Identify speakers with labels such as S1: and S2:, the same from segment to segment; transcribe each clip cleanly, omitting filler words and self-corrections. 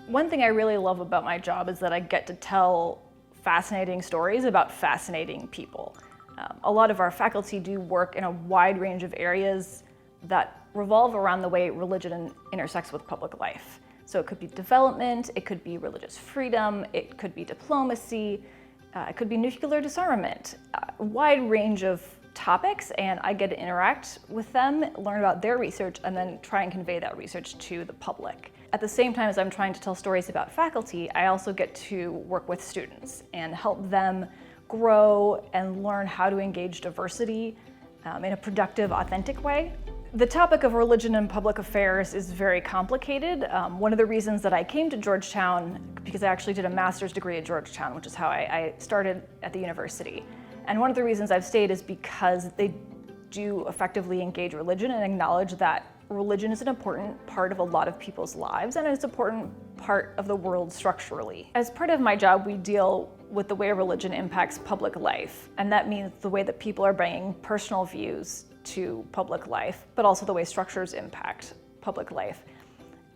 S1: One thing I really love about my job is that I get to tell fascinating stories about fascinating people. A lot of our faculty do work in a wide range of areas that revolve around the way religion intersects with public life. So it could be development, it could be religious freedom, it could be diplomacy, it could be nuclear disarmament, a wide range of topics, and I get to interact with them, learn about their research, and then try and convey that research to the public. At the same time as I'm trying to tell stories about faculty, I also get to work with students and help them grow and learn how to engage diversity in a productive, authentic way. The topic of religion and public affairs is very complicated. One of the reasons that I came to Georgetown, because I actually did a master's degree at Georgetown, which is how I started at the university. And one of the reasons I've stayed is because they do effectively engage religion and acknowledge that religion is an important part of a lot of people's lives and it's an important part of the world structurally. As part of my job, we deal with the way religion impacts public life, and that means the way that people are bringing personal views to public life, but also the way structures impact public life.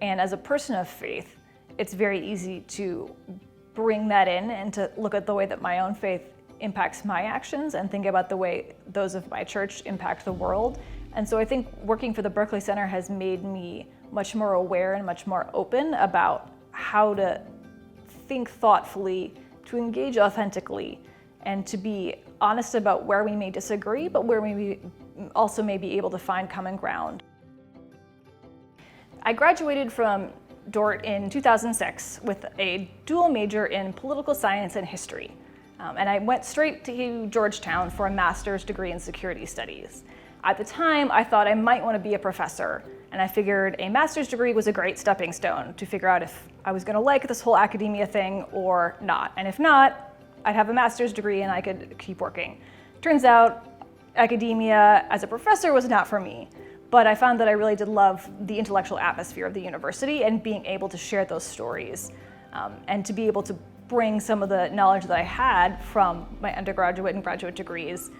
S1: And as a person of faith, it's very easy to bring that in and to look at the way that my own faith impacts my actions and think about the way those of my church impact the world. And so I think working for the Berkeley Center has made me much more aware and much more open about how to think thoughtfully, to engage authentically, and to be honest about where we may disagree, but where we also may be able to find common ground. I graduated from Dordt in 2006 with a dual major in political science and history. And I went straight to Georgetown for a master's degree in security studies. At the time, I thought I might want to be a professor, and I figured a master's degree was a great stepping stone to figure out if I was going to like this whole academia thing or not. And if not, I'd have a master's degree and I could keep working. Turns out, academia as a professor was not for me, but I found that I really did love the intellectual atmosphere of the university and being able to share those stories and to be able to bring some of the knowledge that I had from my undergraduate and graduate degrees.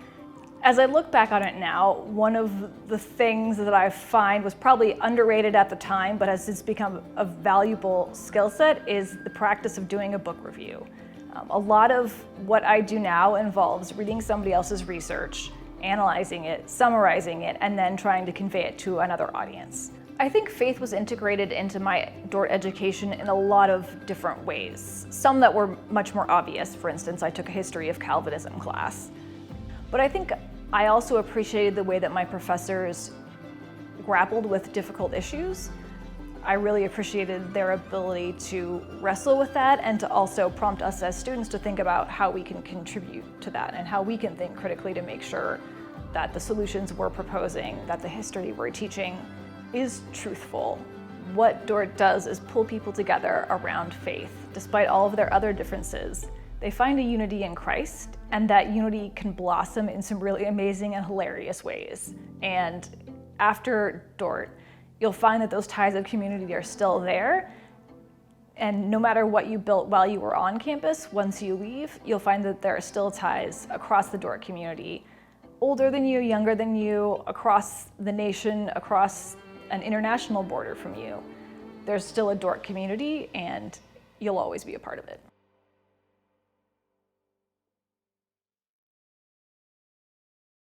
S1: As I look back on it now, one of the things that I find was probably underrated at the time, but has since become a valuable skill set, is the practice of doing a book review. A lot of what I do now involves reading somebody else's research, analyzing it, summarizing it, and then trying to convey it to another audience. I think faith was integrated into my Dordt education in a lot of different ways. Some that were much more obvious. For instance, I took a history of Calvinism class. But I think I also appreciated the way that my professors grappled with difficult issues. I really appreciated their ability to wrestle with that and to also prompt us as students to think about how we can contribute to that and how we can think critically to make sure that the solutions we're proposing, that the history we're teaching is truthful. What Dordt does is pull people together around faith. Despite all of their other differences, they find a unity in Christ, and that unity can blossom in some really amazing and hilarious ways. And after Dordt, you'll find that those ties of community are still there. And no matter what you built while you were on campus, once you leave, you'll find that there are still ties across the Dordt community, older than you, younger than you, across the nation, across an international border from you. There's still a Dordt community, and you'll always be a part of it.